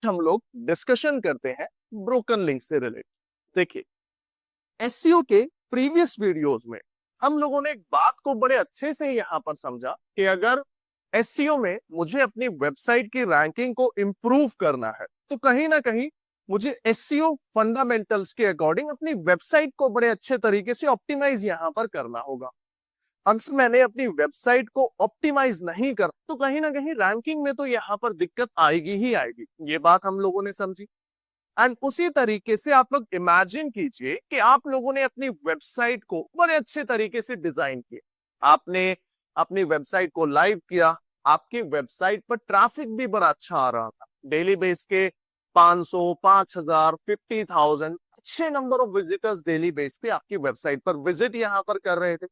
हम लोग डिस्कशन करते हैं ब्रोकन लिंक से रिलेटेड। देखिए, एसईओ के प्रीवियस वीडियोस में हम लोगों ने एक बात को बड़े अच्छे से यहां पर समझा कि अगर एसईओ में मुझे अपनी वेबसाइट की रैंकिंग को इंप्रूव करना है तो कहीं ना कहीं मुझे एसईओ फंडामेंटल्स के अकॉर्डिंग अपनी वेबसाइट को बड़े अच्छे तरीके से ऑप्टिमाइज यहां पर करना होगा। अगर मैंने अपनी वेबसाइट को ऑप्टिमाइज नहीं करा तो कहीं ना कहीं रैंकिंग में तो यहाँ पर दिक्कत आएगी ही आएगी। ये बात हम लोगों ने समझी। एंड उसी तरीके से आप लोग इमेजिन कीजिए कि आप लोगों ने अपनी वेबसाइट को बड़े अच्छे तरीके से डिजाइन किया, आपने अपनी वेबसाइट को लाइव किया, आपकी वेबसाइट पर ट्रैफिक भी बड़ा अच्छा आ रहा था, डेली बेस के 500, 5000, 50,000 अच्छे number of visitors daily base पे आपकी वेबसाइट पर विजिट यहाँ पर कर रहे थे।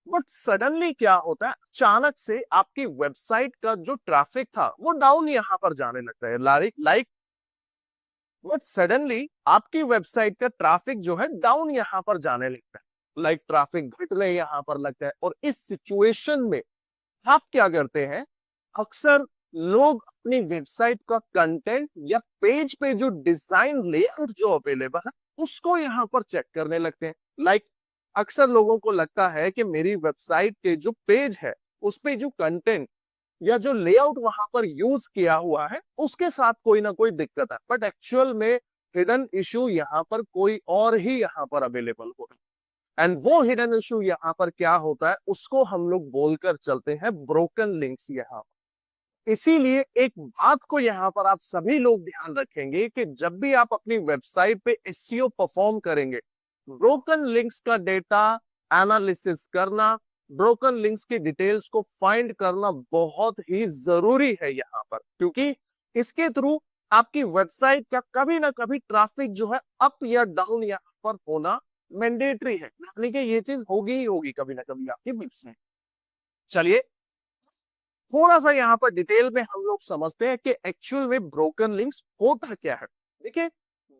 बट सडनली क्या होता है, अचानक से आपकी वेबसाइट का जो ट्रैफिक था वो डाउन यहाँ पर जाने लगता है। लाइक बट सडनली आपकी वेबसाइट का ट्रैफिक जो है डाउन यहाँ पर जाने लगता है, लाइक ट्रैफिक घटने यहाँ पर लगता है। और इस सिचुएशन में आप क्या करते हैं, अक्सर लोग अपनी वेबसाइट का कंटेंट या पेज पे जो डिजाइन लेआउट जो अवेलेबल है उसको यहाँ पर चेक करने लगते हैं। लाइक अक्सर लोगों को लगता है कि मेरी वेबसाइट के जो पेज है उस पे जो कंटेंट या जो लेआउट वहां पर यूज किया हुआ है उसके साथ कोई ना कोई दिक्कत है, बट एक्चुअल में हिडन इशू यहाँ पर कोई और ही यहाँ पर अवेलेबल होता है। एंड वो हिडन इशू यहाँ पर क्या होता है उसको हम लोग बोलकर चलते हैं ब्रोकन लिंक्स यहाँ पर। इसीलिए एक बात को यहाँ पर आप सभी लोग ध्यान रखेंगे कि जब भी आप अपनी वेबसाइट पे एसईओ परफॉर्म करेंगे, ब्रोकन लिंक्स का डेटा एनालिसिस करना, ब्रोकन लिंक्स की डिटेल्स को फाइंड करना बहुत ही जरूरी है यहाँ पर, क्योंकि इसके थ्रू आपकी वेबसाइट का कभी ना कभी ट्रैफिक जो है अप या डाउन यहाँ पर होना मैंडेटरी है, यानी कि ये चीज होगी ही होगी कभी ना कभी आपकी वेबसाइट। चलिए थोड़ा सा यहाँ पर डिटेल में हम लोग समझते हैं कि एक्चुअल में ब्रोकन लिंक्स होता क्या है। देखिए,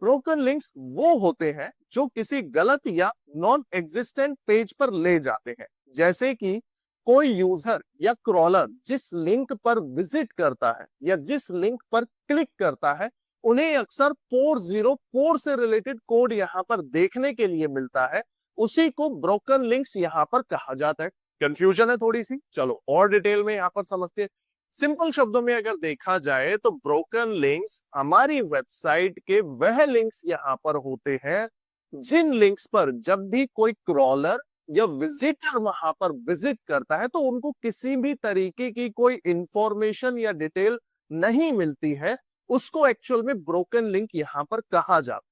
ब्रोकन लिंक्स वो होते हैं जो किसी गलत या नॉन एग्जिस्टेंट पेज पर ले जाते हैं। जैसे कि कोई यूजर या क्रॉलर जिस लिंक पर विजिट करता है या जिस लिंक पर क्लिक करता है उन्हें अक्सर 404 से रिलेटेड कोड यहाँ पर देखने के लिए मिलता है, उसी को ब्रोकन लिंक्स यहाँ पर कहा जाता है। कंफ्यूजन है थोड़ी सी, चलो और डिटेल में यहाँ पर समझते हैं। सिंपल शब्दों में अगर देखा जाए तो ब्रोकन लिंक्स हमारी वेबसाइट के वह लिंक्स यहाँ पर होते हैं जिन लिंक्स पर जब भी कोई क्रॉलर या विजिटर वहां पर विजिट करता है तो उनको किसी भी तरीके की कोई इंफॉर्मेशन या डिटेल नहीं मिलती है, उसको एक्चुअल में ब्रोकन लिंक यहाँ पर कहा जाता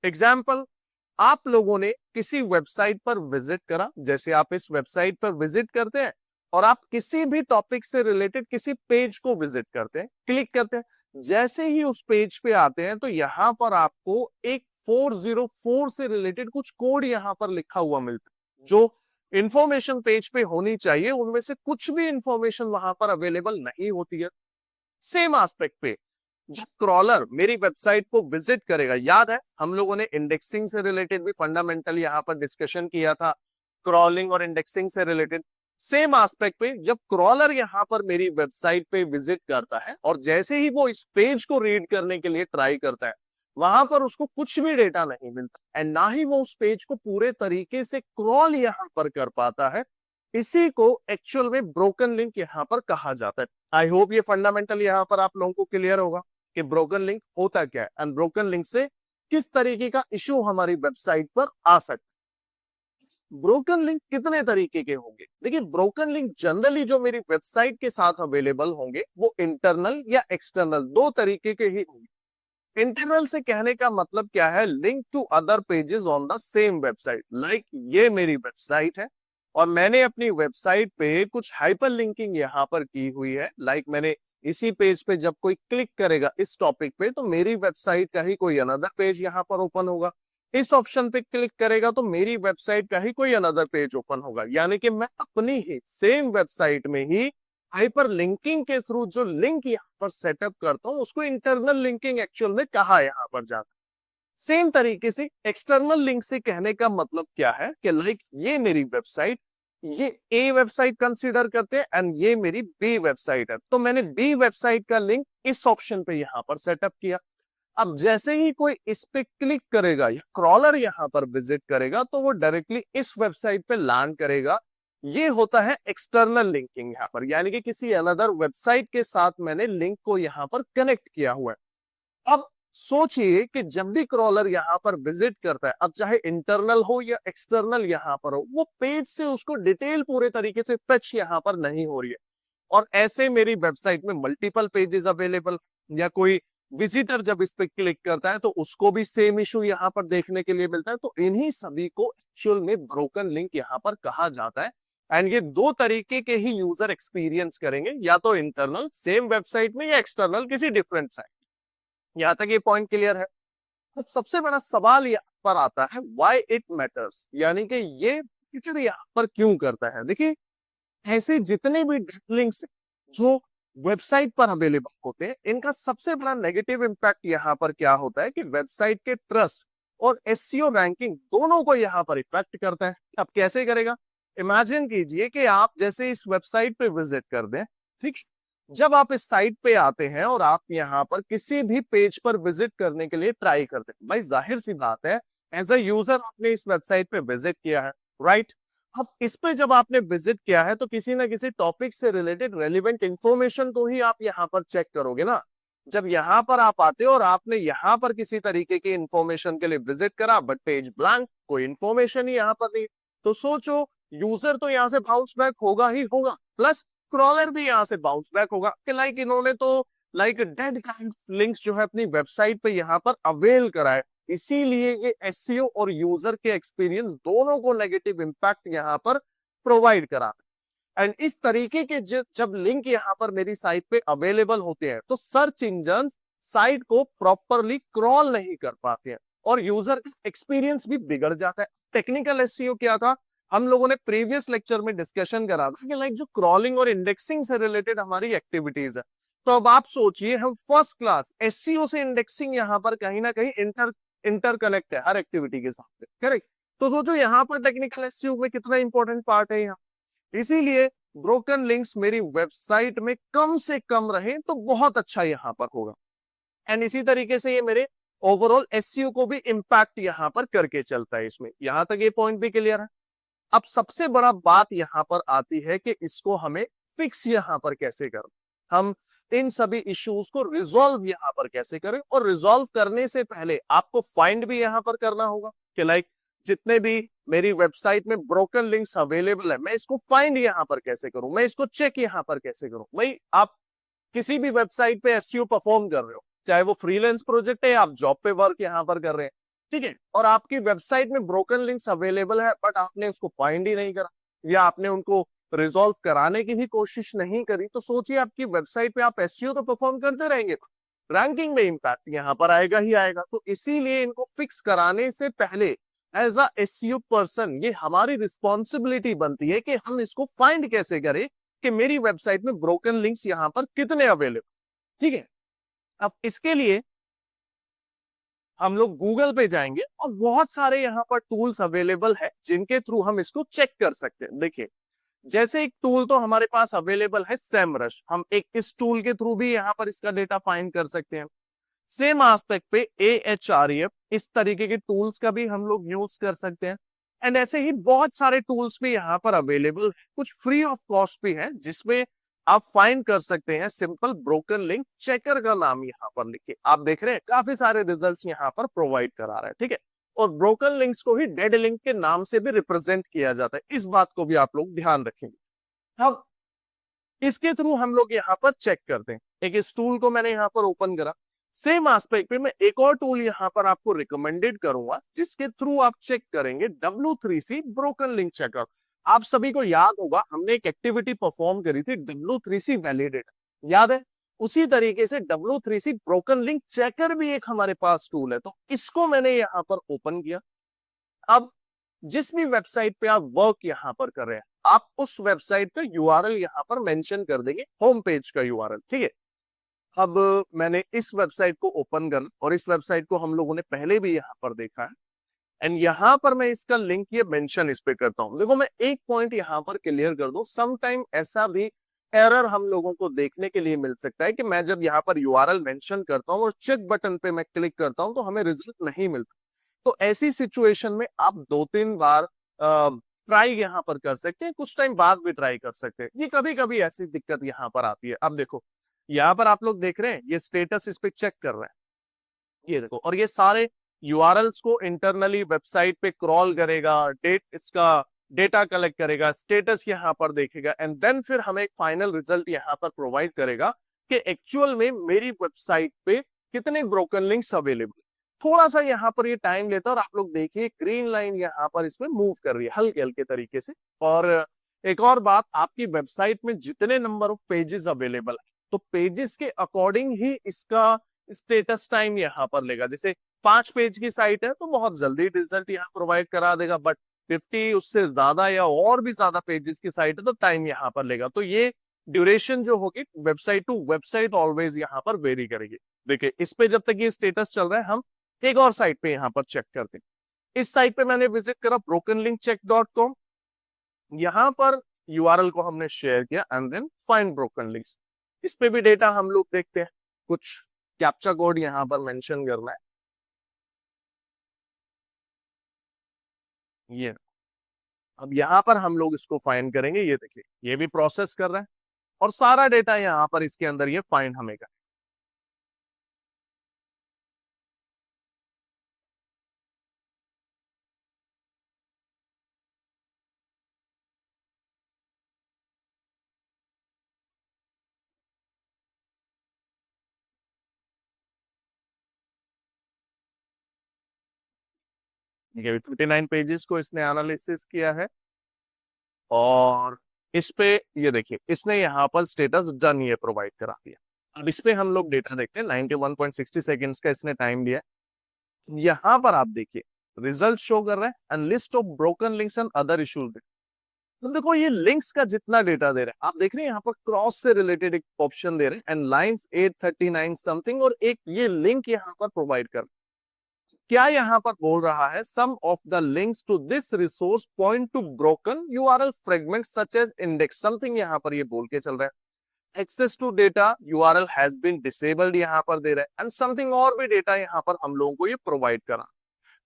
है। एग्जाम्पल, आप लोगों ने किसी वेबसाइट पर विजिट करा, जैसे आप इस वेबसाइट पर विजिट करते हैं और आप किसी भी टॉपिक से रिलेटेड किसी पेज को विजिट करते हैं, क्लिक करते हैं, जैसे ही उस पेज पे आते हैं तो यहां पर आपको एक 404 से रिलेटेड कुछ कोड यहां पर लिखा हुआ मिलता है। जो इंफॉर्मेशन पेज पे होनी चाहिए उनमें से कुछ भी इंफॉर्मेशन वहां पर अवेलेबल नहीं होती है। सेम एस्पेक्ट पे जब क्रॉलर मेरी वेबसाइट को विजिट करेगा, याद है हम लोगों ने इंडेक्सिंग से रिलेटेड भी फंडामेंटल यहां पर डिस्कशन किया था, क्रॉलिंग और इंडेक्सिंग से रिलेटेड। सेम एस्पेक्ट पे जब क्रॉलर यहां पर मेरी वेबसाइट पे विजिट करता है और जैसे ही वो इस पेज को रीड करने के लिए ट्राई करता है वहां पर उसको कुछ भी डेटा नहीं मिलता एंड ना ही वो उस पेज को पूरे तरीके से क्रॉल यहां पर कर पाता है। इसी को एक्चुअल में ब्रोकन लिंक यहां पर कहा जाता है। आई होप ये फंडामेंटल यहां पर आप लोगों को क्लियर होगा कि ब्रोकन लिंक होता क्या है एंड ब्रोकन लिंक से किस तरीके का इशू हमारी वेबसाइट पर आ सकता है। ब्रोकन लिंक कितने तरीके के होंगे? देखिए, ब्रोकन लिंक जनरली जो मेरी वेबसाइट के साथ अवेलेबल होंगे वो इंटरनल या एक्सटर्नल दो तरीके के ही होंगे। इंटरनल से कहने का मतलब क्या है, link to other pages on the same website. Like ये मेरी वेबसाइट है और मैंने अपनी वेबसाइट पे कुछ हाइपर लिंकिंग यहाँ पर की हुई है। लाइक मैंने इसी पेज पे जब कोई क्लिक करेगा इस टॉपिक पे तो मेरी वेबसाइट का ही कोई अनदर पेज यहाँ पर ओपन होगा, इस ऑप्शन पे क्लिक करेगा तो मेरी वेबसाइट का ही कोई अनदर पेज ओपन होगा। यानी कि मैं अपनी ही सेम वेबसाइट में ही हाइपर लिंकिंग के थ्रू जो लिंक यहाँ पर सेटअप करता हूँ उसको इंटरनल लिंकिंग एक्चुअल में कहा यहाँ पर जाता है। सेम तरीके से एक्सटर्नल लिंक से कहने का मतलब क्या है कि लाइक ये मेरी वेबसाइट ये ए वेबसाइट कंसीडर करते हैं एंड ये मेरी बी वेबसाइट है, तो मैंने बी वेबसाइट का लिंक इस ऑप्शन पे यहां पर सेटअप किया। अब जैसे ही कोई इस पे क्लिक करेगा या क्रॉलर यहां पर विजिट करेगा तो वो डायरेक्टली इस वेबसाइट पे लैंड करेगा। ये होता है एक्सटर्नल लिंकिंग यहां पर, यानी कि किसी अनदर वेबसाइट के साथ मैंने लिंक को यहां पर कनेक्ट किया हुआ है। अब सोचिए कि जब भी क्रॉलर यहां पर विजिट करता है, अब चाहे इंटरनल हो या एक्सटर्नल यहां पर हो, वो पेज से उसको डिटेल पूरे तरीके से फैच यहां पर नहीं हो रही है। और ऐसे मेरी वेबसाइट में मल्टीपल पेजेस अवेलेबल, या कोई विजिटर जब इस पे क्लिक करता है तो उसको भी सेम इशू यहाँ पर देखने के लिए मिलता है। तो इन्हीं सभी को एक्चुअल में ब्रोकन लिंक यहाँ पर कहा जाता है। एंड ये दो तरीके के ही यूजर एक्सपीरियंस करेंगे, या तो इंटरनल सेम वेबसाइट में या एक्सटर्नल किसी डिफरेंट साइट। यहाँ तक ये पॉइंट क्लियर है। अब सबसे बड़ा सवाल यहाँ पर आता है व्हाई इट मैटर्स, यानी कि ये फीचर यहाँ पर क्यों करता है। देखिए, ऐसे जितने भी लिंक्स जो वेबसाइट पर अवेलेबल होते हैं, इनका सबसे बड़ा नेगेटिव इंपैक्ट यहाँ पर क्या होता है कि वेबसाइट के ट्रस्ट और एसईओ रैंकिंग दोनों को यहाँ पर इफेक्ट करता है। अब कैसे करेगा? इमेजिन कीजिए कि आप जैसे इस वेबसाइट पे विजिट कर दें, ठीक। जब आप इस साइट पे आते हैं और आप यहाँ पर किसी भी पेज पर विजिट करने के लिए ट्राई करते हैं, भाई जाहिर सी बात है, एज अ यूजर आपने इस वेबसाइट पे विजिट किया है, राइट। अब इस पे जब आपने विजिट किया है तो किसी ना किसी टॉपिक से रिलेटेड रेलिवेंट इंफॉर्मेशन को ही आप यहाँ पर चेक करोगे ना। जब यहाँ पर आप आते हो और आपने यहाँ पर किसी तरीके की इंफॉर्मेशन के लिए विजिट करा बट पेज ब्लैंक, कोई इंफॉर्मेशन ही यहाँ पर नहीं, तो सोचो यूजर तो यहाँ से बाउंस बैक होगा ही होगा, प्लस क्रॉलर भी यहाँ से बाउंस बैक होगा कि लाइक इन्होंने तो लाइक डेड काइंड लिंक्स जो है अपनी वेबसाइट पे यहाँ पर अवेल कराए। इसीलिए ये एसईओ और यूजर के एक्सपीरियंस दोनों को नेगेटिव इंपैक्ट यहाँ पर प्रोवाइड कराता है। एंड इस तरीके के जब लिंक यहाँ पर मेरी साइट पे अवेलेबल होते हैं तो सर्च इंजन साइट को प्रॉपरली क्रॉल नहीं कर पाते हैं और यूजर एक्सपीरियंस भी बिगड़ जाता है। टेक्निकल एसईओ क्या था, हम लोगों ने प्रीवियस लेक्चर में डिस्कशन करा था कि लाइक जो क्रॉलिंग और इंडेक्सिंग से रिलेटेड हमारी एक्टिविटीज है, तो अब आप सोचिए हम फर्स्ट क्लास एसईओ से इंडेक्सिंग यहाँ पर कहीं ना कहीं इंटरकनेक्ट है हर एक्टिविटी के साथ, करेक्ट। तो सोचो यहाँ पर टेक्निकल एसईओ में कितना इंपॉर्टेंट पार्ट है यहाँ। इसीलिए ब्रोकन लिंक्स मेरी वेबसाइट में कम से कम रहे तो बहुत अच्छा यहाँ पर होगा। एंड इसी तरीके से ये मेरे ओवरऑल एसईओ को भी इंपैक्ट यहाँ पर करके चलता है इसमें। यहां तक ये पॉइंट भी क्लियर है। अब सबसे बड़ा बात यहाँ पर आती है कि इसको हमें फिक्स यहाँ पर कैसे करें, हम इन सभी इश्यूज को रिजॉल्व यहाँ पर कैसे करें। और रिजॉल्व करने से पहले आपको फाइंड भी यहाँ पर करना होगा कि लाइक जितने भी मेरी वेबसाइट में ब्रोकन लिंक्स अवेलेबल है, मैं इसको फाइंड यहाँ पर कैसे करूं, मैं इसको चेक यहाँ पर कैसे करूं। भाई आप किसी भी वेबसाइट पे एसईओ परफॉर्म कर रहे हो, चाहे वो फ्रीलांस प्रोजेक्ट है, आप जॉब पे वर्क यहाँ पर कर रहे हैं, ठीक है, और आपकी वेबसाइट में ब्रोकन लिंक्स अवेलेबल है बट आपने उसको फाइंड ही नहीं करा या आपने उनको रिजॉल्व कराने की ही कोशिश नहीं करी, तो सोचिए आपकी वेबसाइट पे आप एसईओ तो परफॉर्म करते रहेंगे, रैंकिंग में इंपैक्ट यहाँ पर आएगा ही आएगा। तो इसीलिए इनको फिक्स कराने से पहले एज अ एसईओ पर्सन ये हमारी रिस्पॉन्सिबिलिटी बनती है कि हम इसको फाइंड कैसे करें कि मेरी वेबसाइट में ब्रोकन लिंक्स यहाँ पर कितने अवेलेबल, ठीक है। अब इसके लिए हम लोग गूगल पे जाएंगे और बहुत सारे यहाँ पर टूल्स अवेलेबल है जिनके थ्रू हम इसको चेक कर सकते हैं। देखिए, जैसे एक टूल तो हमारे पास अवेलेबल है सेमरश, हम एक इस टूल के थ्रू भी यहाँ पर इसका डेटा फाइंड कर सकते हैं। सेम एस्पेक्ट पे AHREF इस तरीके के टूल्स का भी हम लोग यूज कर सकते हैं। एंड ऐसे ही बहुत सारे टूल्स भी यहाँ पर अवेलेबल है, कुछ फ्री ऑफ कॉस्ट भी है जिसमें आप फाइंड कर सकते हैं सिंपल ब्रोकन लिंक चेकर का नाम यहाँ पर लिखे। आप देख रहे हैं काफी सारे रिजल्ट्स यहाँ पर प्रोवाइड करा रहा है, ठीक है। और ब्रोकन लिंक्स को ही डेड लिंक के नाम से भी रिप्रेजेंट किया जाता है, इस बात को भी आप लोग ध्यान रखेंगे। अब इसके थ्रू हम लोग यहाँ पर चेक करते हैं। एक इस टूल को मैंने यहाँ पर ओपन करा, सेम एस्पेक्ट पे मैं एक और टूल यहाँ पर आपको रिकमेंडेड करूंगा जिसके थ्रू आप चेक करेंगे W3C ब्रोकन लिंक चेकर। आप सभी को याद होगा हमने एक एक्टिविटी परफॉर्म करी थी W3C वैलिडेट, याद है? उसी तरीके से W3C ब्रोकन लिंक चेकर भी एक हमारे पास टूल है, तो इसको मैंने यहाँ पर ओपन किया। अब जिस भी वेबसाइट पे आप वर्क यहाँ पर कर रहे हैं, आप उस वेबसाइट का यूआरएल यहाँ पर मेंशन कर देंगे, होम पेज का यूआरएल, ठीक है। अब मैंने इस वेबसाइट को ओपन कर और इस वेबसाइट को हम लोगों ने पहले भी यहाँ पर देखा है। एंड यहां पर मैं इसका लिंक ये मेंशन इस पे करता हूं। देखो मैं एक पॉइंट यहां पर क्लियर कर दूं, सम टाइम ऐसा भी एरर हम लोगों को देखने के लिए मिल सकता है कि मैं जब यहाँ पर यूआरएल मेंशन करता हूँ और चेक बटन पे मैं क्लिक करता हूँ तो हमें रिजल्ट नहीं मिलता। तो ऐसी सिचुएशन में आप 2-3 बार ट्राई यहाँ पर कर सकते हैं, कुछ टाइम बाद भी ट्राई कर सकते हैं। ये कभी कभी ऐसी दिक्कत यहाँ पर आती है। अब देखो यहाँ पर आप लोग देख रहे हैं ये स्टेटस इस पे चेक कर रहे हैं, ये देखो, और ये सारे यूआरएल्स को इंटरनली वेबसाइट पे क्रॉल करेगा, इसका डेटा कलेक्ट करेगा, स्टेटस यहाँ पर देखेगा एंड देन फिर हमें एक फाइनल रिजल्ट यहाँ पर प्रोवाइड करेगा कि एक्चुअल में मेरी वेबसाइट पे कितने ब्रोकन लिंक्स अवेलेबल। थोड़ा सा यहाँ पर ये टाइम लेता है और आप लोग देखिए ग्रीन लाइन यहाँ पर इसमें मूव कर रही है हल्के हल्के तरीके से। और एक और बात, आपकी वेबसाइट में जितने नंबर ऑफ पेजेस अवेलेबल है तो पेजेस के अकॉर्डिंग ही इसका स्टेटस टाइम यहाँ पर लेगा। जैसे 5 पेज की साइट है तो बहुत जल्दी रिजल्ट यहाँ प्रोवाइड करा देगा, बट 50 उससे ज्यादा या और भी ज्यादा पेजेस की साइट है तो टाइम यहाँ पर लेगा। तो ये ड्यूरेशन जो होगी वेबसाइट टू वेबसाइट ऑलवेज यहाँ पर वेरी करेगी। देखिए इस पे जब तक ये स्टेटस चल रहा है हम एक और साइट पे यहाँ पर चेक करते हैं। इस साइट पे मैंने विजिट करा brokenlinkcheck.com। यहाँ पर यूआरएल को हमने शेयर किया and then find broken links. इस पे भी डेटा हम लोग देखते हैं, कुछ कैप्चा कोड यहाँ पर मेंशन करना है। ये अब यहाँ पर हम लोग इसको फाइंड करेंगे, ये देखिए ये भी प्रोसेस कर रहा है और सारा डेटा यहाँ पर इसके अंदर ये फाइंड हमें कर। ठीक है, 39 पेजेस को इसने एनालिसिस किया है और इस पे ये देखिए इसने यहाँ पर स्टेटस डन ये प्रोवाइड करा दिया। अब इस पे हम लोग डेटा देखते हैं, 91.60 सेकेंड्स का इसने टाइम दिया है। यहाँ पर आप देखिए रिजल्ट शो कर रहा है and list of broken links and other issues. तो देखो ये लिंक्स का जितना डेटा दे रहे हैं, आप देख रहे हैं यहाँ पर क्रॉस से रिलेटेड एक ऑप्शन दे रहे हैं एंड लाइंस 839 समथिंग, और एक ये लिंक यहाँ पर प्रोवाइड कर। क्या यहाँ पर बोल रहा है, some of the links to this resource point to broken URL fragment such as index something, यहाँ पर ये बोल के चल रहा है। Access to data URL has been disabled यहाँ पर दे रहा है एंड समथिंग और भी डेटा यहाँ पर हम लोगों को ये प्रोवाइड करा।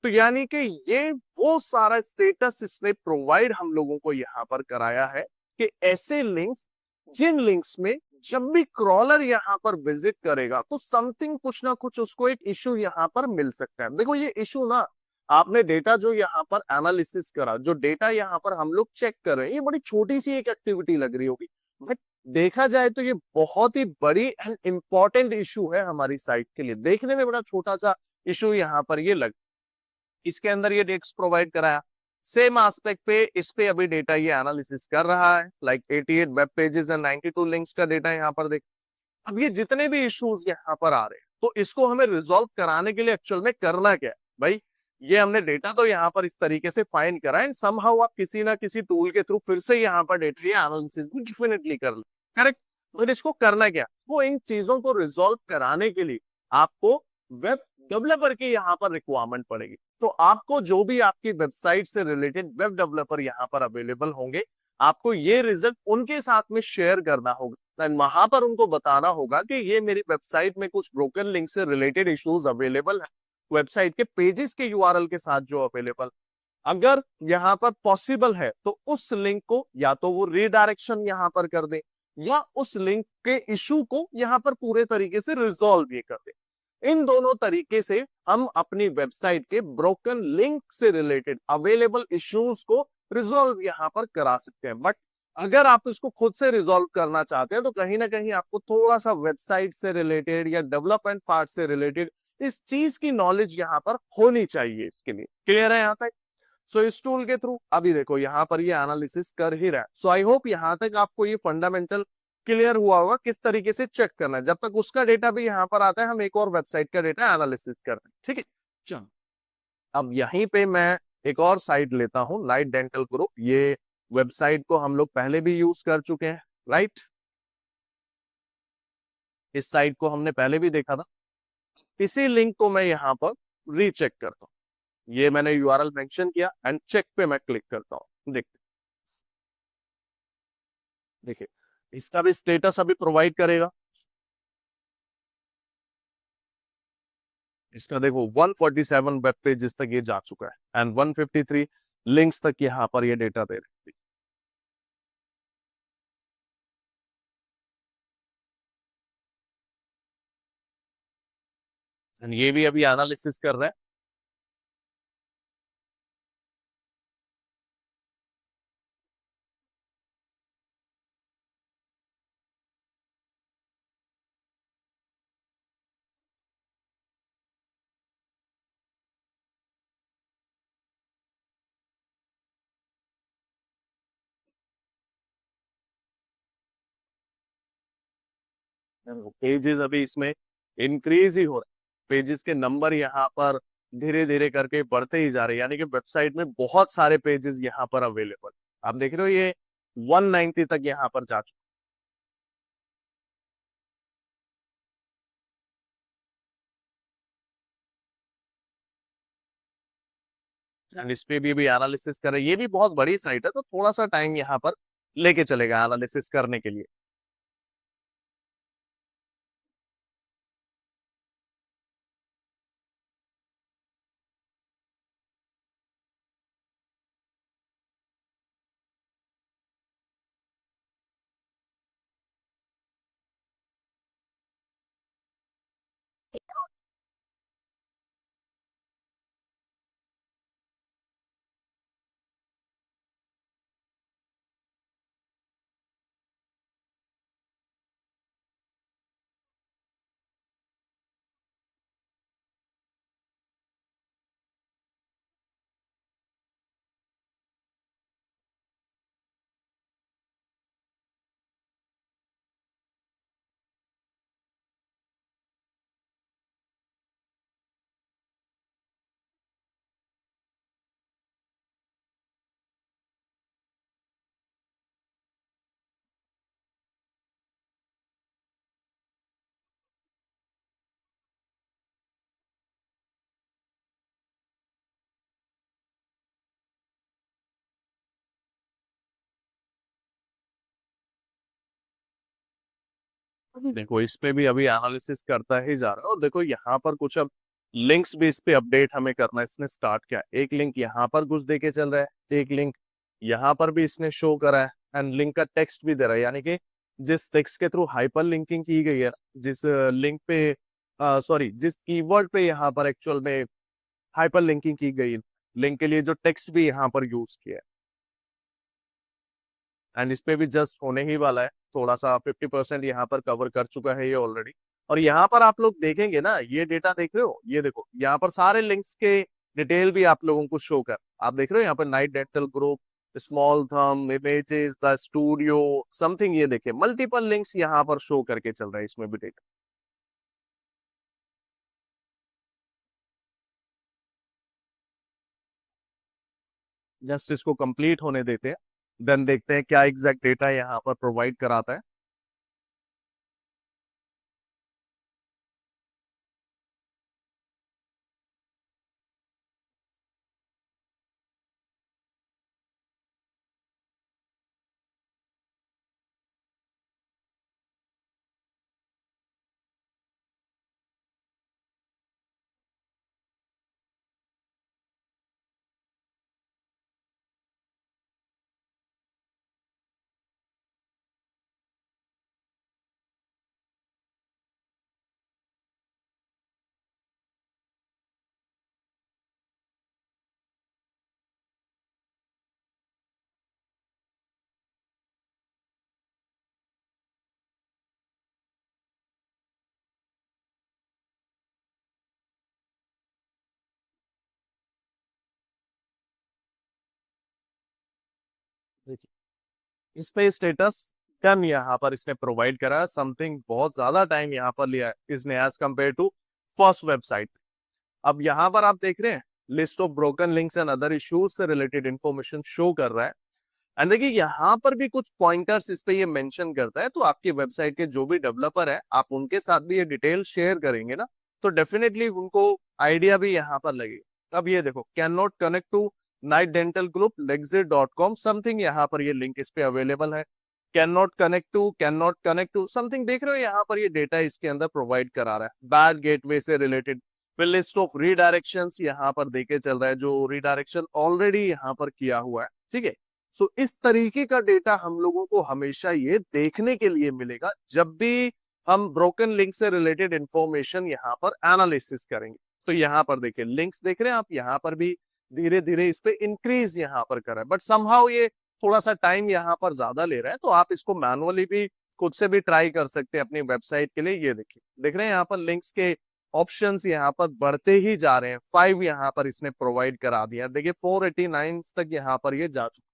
तो यानी कि ये वो सारा स्टेटस इसने प्रोवाइड हम लोगों को यहाँ पर कराया है कि ऐसे लिंक्स, जिन लिंक्स में जब भी क्रॉलर यहाँ पर विजिट करेगा तो समथिंग कुछ ना कुछ उसको एक इशू यहाँ पर मिल सकता है। देखो ये इशू ना, आपने डेटा जो यहाँ पर एनालिसिस करा, जो डेटा यहाँ पर हम लोग चेक कर रहे हैं, ये बड़ी छोटी सी एक एक्टिविटी लग रही होगी, बट देखा जाए तो ये बहुत ही बड़ी एंड इंपॉर्टेंट इशू है हमारी साइट के लिए। देखने में बड़ा छोटा सा इशू यहाँ पर ये लग, इसके अंदर ये डेट्स प्रोवाइड कराया, सेम एस्पेक्ट पे इस पे अभी डेटा ये एनालिसिस कर रहा है, like 88 web pages and 92 links का डेटा यहाँ पर देख। अब ये जितने भी इश्यूज यहाँ पर आ रहे हैं तो इसको हमें रिजॉल्व कराने के लिए एक्चुअल में करना क्या है भाई, ये हमने डेटा तो यहाँ पर इस तरीके से फाइंड करा है, समहाउ आप किसी ना किसी टूल के थ्रू फिर से यहाँ पर डेटा एनालिसिस भी डेफिनेटली कर ले, करेक्ट। तो इसको करना क्या, वो इन चीजों को रिजॉल्व कराने के लिए आपको वेब डेवलपर की यहाँ पर रिक्वायरमेंट पड़ेगी। तो आपको जो भी आपकी वेबसाइट से रिलेटेड वेब डेवलपर यहाँ पर अवेलेबल होंगे, आपको ये रिजल्ट उनके साथ में शेयर करना होगा एंड वहां पर उनको बताना होगा कि ये मेरी वेबसाइट में कुछ ब्रोकन लिंक से रिलेटेड इश्यूज अवेलेबल है, वेबसाइट के पेजेस के यूआरएल के साथ जो अवेलेबल। अगर यहाँ पर पॉसिबल है तो उस लिंक को या तो वो रीडायरेक्शन यहाँ पर कर दे या उस लिंक के इशू को यहाँ पर पूरे तरीके से रिजॉल्व ये कर दे। इन दोनों तरीके से हम अपनी वेबसाइट के ब्रोकन लिंक से रिलेटेड अवेलेबल इश्यूज को रिजॉल्व यहाँ पर करा सकते हैं। बट अगर आप इसको खुद से रिजॉल्व करना चाहते हैं तो कहीं ना कहीं आपको थोड़ा सा वेबसाइट से रिलेटेड या डेवलपमेंट पार्ट से रिलेटेड इस चीज की नॉलेज यहाँ पर होनी चाहिए। इसके लिए क्लियर है यहाँ तक। सो इस टूल के थ्रू अभी देखो यहाँ पर ये एनालिसिस कर ही रहा है। सो आई होप यहाँ तक आपको ये फंडामेंटल क्लियर हुआ होगा किस तरीके से चेक करना है। जब तक उसका डेटा भी यहाँ पर आता है हम एक और वेबसाइट का डेटा एनालिसिस करते हैं, ठीक है। चलो अब यहीं पे मैं एक और साइट लेता हूं, लाइट डेंटल ग्रुप। ये वेबसाइट को हम लोग पहले भी यूज कर चुके हैं, राइट। इस साइट को हमने पहले भी देखा था। इसी लिंक को मैं यहाँ पर रीचेक करता हूँ। ये मैंने यूआरएल मेंशन किया एंड चेक पे मैं क्लिक करता हूँ। देखिए इसका भी स्टेटस अभी प्रोवाइड करेगा। इसका देखो 147 वेब पेजेस तक ये जा चुका है एंड 153 लिंक्स तक यहाँ पर ये डेटा दे रहे हैं। ये भी अभी एनालिसिस कर रहा है। पेजेस अभी इसमें इंक्रीज ही हो रहा है, पेजेस के नंबर यहाँ पर धीरे धीरे करके बढ़ते ही जा रहे हैं, यानी कि वेबसाइट में बहुत सारे पेजेस यहाँ पर अवेलेबल। आप देख रहे हो ये 190 तक यहाँ पर जा चुका है एंड इस पे भी एनालिसिस कर रहे हैं। ये भी बहुत बड़ी साइट है तो थोड़ा सा टाइम यहाँ पर लेके चलेगा एनालिसिस करने के लिए। देखो इस पे भी अभी एनालिसिस करता ही जा रहा है और देखो यहाँ पर कुछ अब लिंक्स भी इस पे अपडेट हमें करना है। इसने स्टार्ट किया, एक लिंक यहाँ पर कुछ देके चल रहा है, एक लिंक यहाँ पर भी इसने शो करा है एंड लिंक का टेक्स्ट भी दे रहा है, यानी कि जिस टेक्स्ट के थ्रू हाइपर लिंकिंग की गई है, जिस लिंक पे सॉरी जिस कीवर्ड पे यहाँ पर एक्चुअल में हाइपर लिंकिंग की गई, लिंक के लिए जो टेक्स्ट भी यहाँ पर यूज किया है एंड इस पे भी जस्ट होने ही वाला है। थोड़ा सा 50% यहाँ पर कवर कर चुका है ये ऑलरेडी। और यहाँ पर आप लोग देखेंगे ना, ये डेटा देख रहे हो, ये देखो यहाँ पर सारे लिंक्स के डिटेल भी आप लोगों को शो कर, आप देख रहे हो यहाँ पर नाइट डेंटल ग्रुप, स्मॉल थम इमेजेस, द स्टूडियो समथिंग, ये देखिए मल्टीपल लिंक्स यहाँ पर शो करके चल रहा है इसमें भी डेटा। जस्ट इसको कंप्लीट होने देते हैं, देन देखते हैं क्या एग्जैक्ट डेटा यहाँ पर प्रोवाइड कराता है। इस पे स्टेटस डन यहाँ पर इसने प्रोवाइड करा है, समथिंग बहुत ज्यादा टाइम यहाँ पर लिया है इसने as compare to first website. अब यहाँ पर आप देख रहे हैं list of broken links and other issues से रिलेटेड इंफॉर्मेशन शो कर रहा है एंड देखिए यहाँ पर भी कुछ पॉइंटर्स इस पे ये मेंशन करता है, तो आपकी वेबसाइट के जो भी डेवलपर है आप उनके साथ भी ये डिटेल शेयर करेंगे ना, तो डेफिनेटली उनको आइडिया भी यहाँ पर लगेगा। अब ये देखो, can not connect to Knight Dental Group lexit.com something, यहाँ पर ये लिंक इस पे अवेलेबल है। Can not connect to something, देख रहे हो यहाँ पर ये डेटा इसके अंदर प्रोवाइड करा रहा है, बैड गेटवे से रिलेटेड। फिर लिस्ट ऑफ रीडायरेक्शंस यहाँ पर देखे चल रहा है, जो रीडायरेक्शन ऑलरेडी यहाँ पर किया हुआ है, ठीक है। सो इस तरीके का डेटा हम लोगों को हमेशा ये देखने के लिए मिलेगा जब भी हम ब्रोकन लिंक से रिलेटेड इंफॉर्मेशन यहाँ पर एनालिसिस करेंगे। तो यहाँ पर देखिए लिंक्स देख रहे हैं आप, यहाँ पर भी धीरे धीरे इस पे इंक्रीज यहाँ पर कर रहा है, बट समहाउ ये थोड़ा सा टाइम यहाँ पर ज्यादा ले रहा है। तो आप इसको मैनुअली भी खुद से भी ट्राई कर सकते हैं अपनी वेबसाइट के लिए। ये देखिए, देख रहे हैं यहाँ पर लिंक्स के ऑप्शंस यहाँ पर बढ़ते ही जा रहे हैं। 5 यहाँ पर इसने प्रोवाइड करा दिया, देखिए 489 तक यहाँ पर ये जा चुका,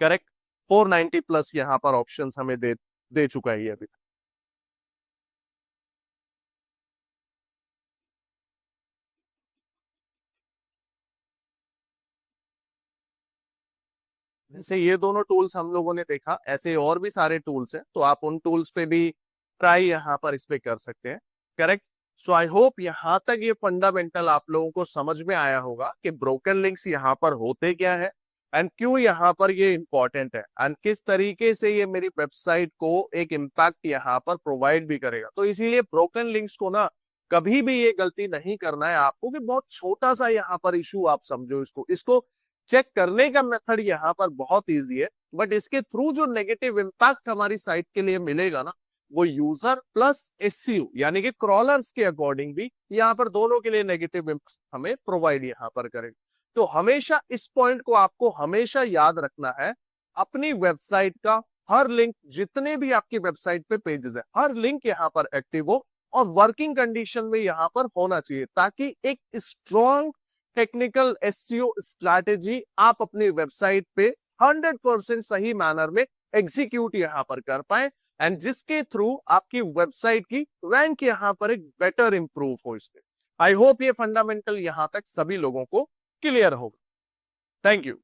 करेक्ट। 490 प्लस यहाँ पर ऑप्शंस हमें दे चुका है ये अभी। जैसे ये दोनों टूल्स हम लोगों ने देखा, ऐसे और भी सारे टूल्स हैं, तो आप उन टूल्स पे भी ट्राई यहाँ पर इस पे कर सकते हैं, करेक्ट। सो आई होप यहाँ तक ये फंडामेंटल आप लोगों को समझ में आया होगा कि ब्रोकन लिंक्स यहाँ पर होते क्या है एंड क्यों यहाँ पर ये इंपॉर्टेंट है एंड किस तरीके से ये मेरी वेबसाइट को एक इम्पैक्ट यहाँ पर प्रोवाइड भी करेगा। तो इसीलिए ब्रोकन लिंक्स को ना कभी भी ये गलती नहीं करना है आपको कि बहुत छोटा सा यहाँ पर इशू आप समझो इसको इसको चेक करने का मेथड यहाँ पर बहुत इजी है, बट इसके थ्रू जो नेगेटिव इम्पैक्ट हमारी साइट के लिए मिलेगा ना, वो यूजर प्लस एसईओ यानी कि क्रॉलर्स के अकॉर्डिंग भी यहाँ पर दोनों के लिए नेगेटिव इम्पैक्ट हमें प्रोवाइड यहाँ पर करेगा। तो हमेशा इस पॉइंट को आपको हमेशा याद रखना है, अपनी वेबसाइट का हर लिंक, जितने भी आपकी वेबसाइट पे पेजेस है, हर लिंक यहाँ पर एक्टिव हो और वर्किंग कंडीशन में यहाँ पर होना चाहिए, ताकि एक स्ट्रॉन्ग टेक्निकल एसईओ स्ट्रैटेजी आप अपनी वेबसाइट पे 100% सही मैनर में एग्जीक्यूट यहाँ पर कर पाए एंड जिसके थ्रू आपकी वेबसाइट की रैंक यहाँ पर एक बेटर इंप्रूव हो इसके। आई होप ये फंडामेंटल यहाँ तक सभी लोगों को क्लियर होगा। Thank you.